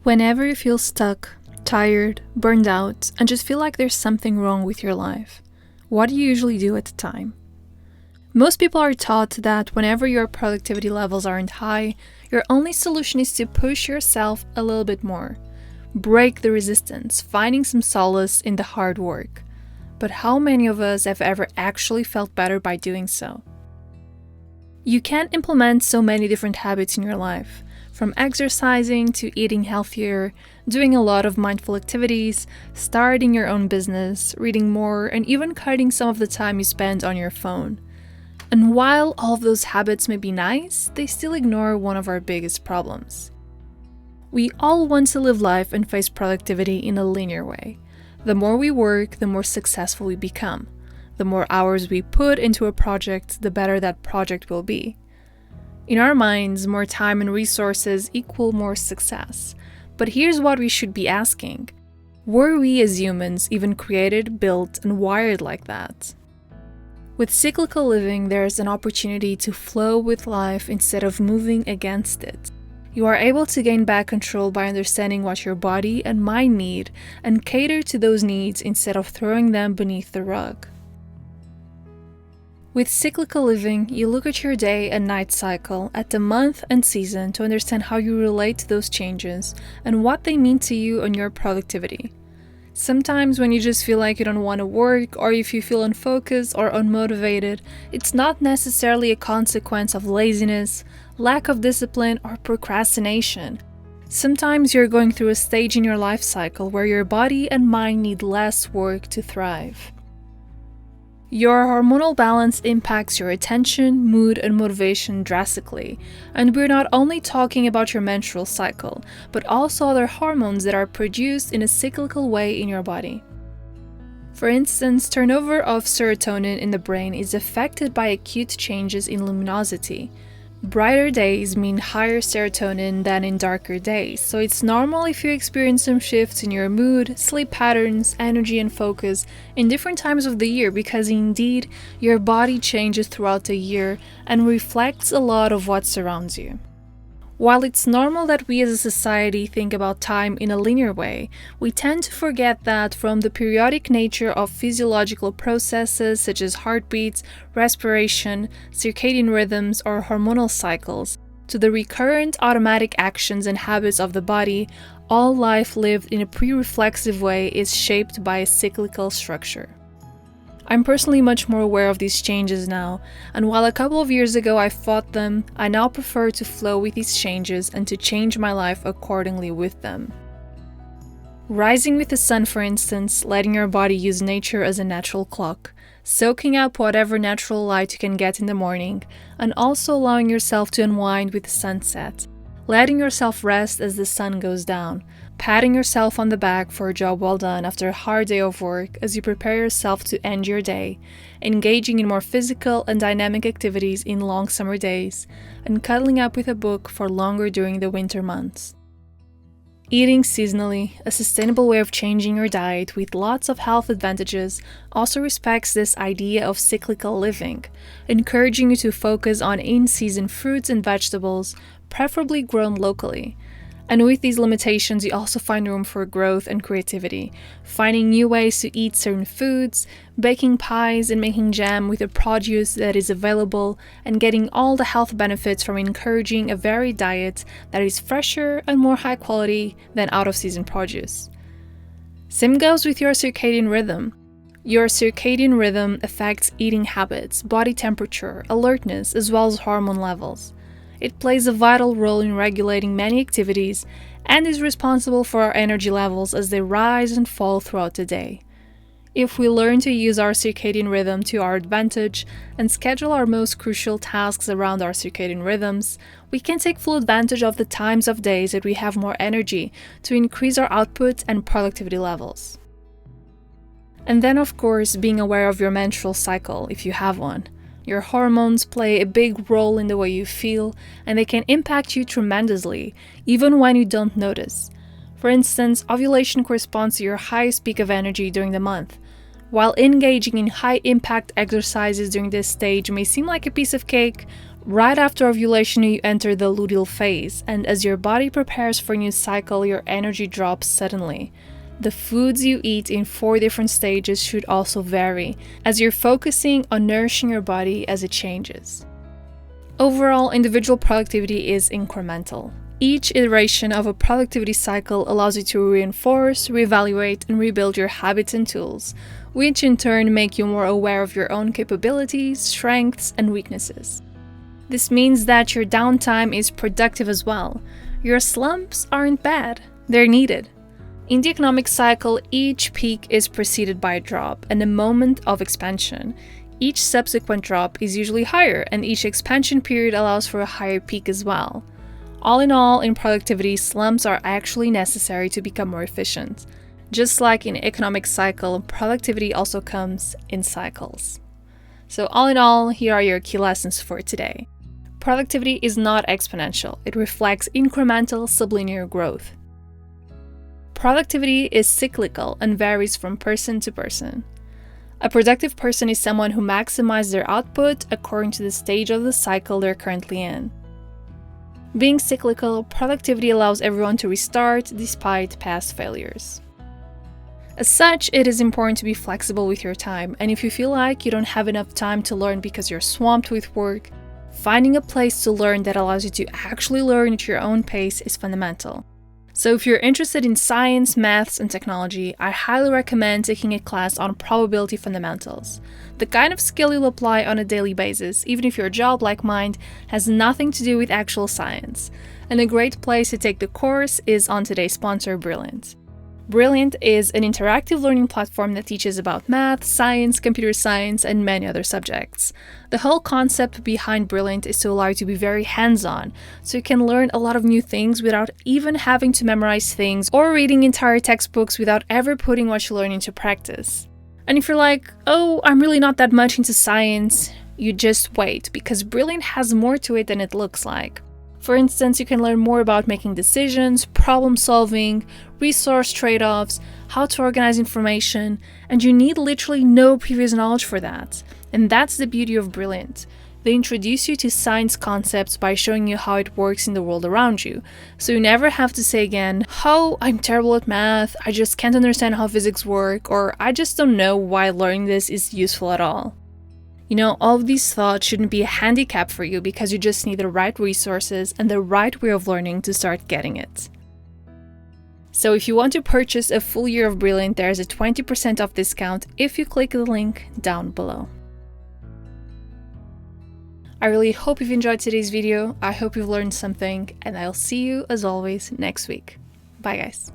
Whenever you feel stuck, tired, burned out, and just feel like there's something wrong with your life, what do you usually do at the time? Most people are taught that whenever your productivity levels aren't high, your only solution is to push yourself a little bit more. Break the resistance, finding some solace in the hard work. But how many of us have ever actually felt better by doing so? You can implement so many different habits in your life, from exercising to eating healthier, doing a lot of mindful activities, starting your own business, reading more, and even cutting some of the time you spend on your phone. And while all of those habits may be nice, they still ignore one of our biggest problems. We all want to live life and face productivity in a linear way. The more we work, the more successful we become. The more hours we put into a project, the better that project will be. In our minds, more time and resources equal more success. But here's what we should be asking. Were we as humans even created, built, and wired like that? With cyclical living, there is an opportunity to flow with life instead of moving against it. You are able to gain back control by understanding what your body and mind need and cater to those needs instead of throwing them beneath the rug. With cyclical living, you look at your day and night cycle, at the month and season to understand how you relate to those changes and what they mean to you and your productivity. Sometimes when you just feel like you don't want to work, or if you feel unfocused or unmotivated, it's not necessarily a consequence of laziness, lack of discipline, or procrastination. Sometimes you're going through a stage in your life cycle where your body and mind need less work to thrive. Your hormonal balance impacts your attention, mood, and motivation drastically, and we're not only talking about your menstrual cycle, but also other hormones that are produced in a cyclical way in your body. For instance, turnover of serotonin in the brain is affected by acute changes in luminosity. Brighter days mean higher serotonin than in darker days, so it's normal if you experience some shifts in your mood, sleep patterns, energy, and focus in different times of the year because indeed, your body changes throughout the year and reflects a lot of what surrounds you. While it's normal that we as a society think about time in a linear way, we tend to forget that from the periodic nature of physiological processes such as heartbeats, respiration, circadian rhythms, or hormonal cycles, to the recurrent automatic actions and habits of the body, all life lived in a pre-reflexive way is shaped by a cyclical structure. I'm personally much more aware of these changes now, and while a couple of years ago I fought them, I now prefer to flow with these changes and to change my life accordingly with them. Rising with the sun, for instance, letting your body use nature as a natural clock, soaking up whatever natural light you can get in the morning, and also allowing yourself to unwind with the sunset, letting yourself rest as the sun goes down, patting yourself on the back for a job well done after a hard day of work as you prepare yourself to end your day, engaging in more physical and dynamic activities in long summer days, and cuddling up with a book for longer during the winter months. Eating seasonally, a sustainable way of changing your diet with lots of health advantages, also respects this idea of cyclical living, encouraging you to focus on in-season fruits and vegetables, preferably grown locally. And with these limitations, you also find room for growth and creativity, finding new ways to eat certain foods, baking pies and making jam with the produce that is available, and getting all the health benefits from encouraging a varied diet that is fresher and more high quality than out-of-season produce. Same goes with your circadian rhythm. Your circadian rhythm affects eating habits, body temperature, alertness, as well as hormone levels. It plays a vital role in regulating many activities and is responsible for our energy levels as they rise and fall throughout the day. If we learn to use our circadian rhythm to our advantage and schedule our most crucial tasks around our circadian rhythms, we can take full advantage of the times of days that we have more energy to increase our output and productivity levels. And then, of course, being aware of your menstrual cycle if you have one. Your hormones play a big role in the way you feel, and they can impact you tremendously, even when you don't notice. For instance, ovulation corresponds to your highest peak of energy during the month. While engaging in high-impact exercises during this stage may seem like a piece of cake, Right after ovulation, you enter the luteal phase, and as your body prepares for a new cycle, your energy drops suddenly. The foods you eat in 4 different stages should also vary, as you're focusing on nourishing your body as it changes. Overall, individual productivity is incremental. Each iteration of a productivity cycle allows you to reinforce, reevaluate, and rebuild your habits and tools, which in turn make you more aware of your own capabilities, strengths, and weaknesses. This means that your downtime is productive as well. Your slumps aren't bad, they're needed. In the economic cycle, each peak is preceded by a drop and a moment of expansion. Each subsequent drop is usually higher, and each expansion period allows for a higher peak as well. All in all, in productivity, slumps are actually necessary to become more efficient. Just like in economic cycle, productivity also comes in cycles. So all in all, here are your key lessons for today. Productivity is not exponential, it reflects incremental sublinear growth. Productivity is cyclical and varies from person to person. A productive person is someone who maximizes their output according to the stage of the cycle they're currently in. Being cyclical, productivity allows everyone to restart despite past failures. As such, it is important to be flexible with your time, and if you feel like you don't have enough time to learn because you're swamped with work, finding a place to learn that allows you to actually learn at your own pace is fundamental. So if you're interested in science, maths, and technology, I highly recommend taking a class on probability fundamentals. The kind of skill you'll apply on a daily basis, even if your job, like mine, has nothing to do with actual science. And a great place to take the course is on today's sponsor, Brilliant. Brilliant is an interactive learning platform that teaches about math, science, computer science, and many other subjects. The whole concept behind Brilliant is to allow you to be very hands-on, so you can learn a lot of new things without even having to memorize things or reading entire textbooks without ever putting what you learn into practice. And if you're like, oh, I'm really not that much into science, you just wait, because Brilliant has more to it than it looks like. For instance, you can learn more about making decisions, problem solving, resource trade-offs, how to organize information, and you need literally no previous knowledge for that. And that's the beauty of Brilliant. They introduce you to science concepts by showing you how it works in the world around you. So you never have to say again, oh, I'm terrible at math, I just can't understand how physics work, or I just don't know why learning this is useful at all. You know, all of these thoughts shouldn't be a handicap for you because you just need the right resources and the right way of learning to start getting it. So if you want to purchase a full year of Brilliant, there's a 20% off discount if you click the link down below. I really hope you've enjoyed today's video, I hope you've learned something, and I'll see you as always next week. Bye guys.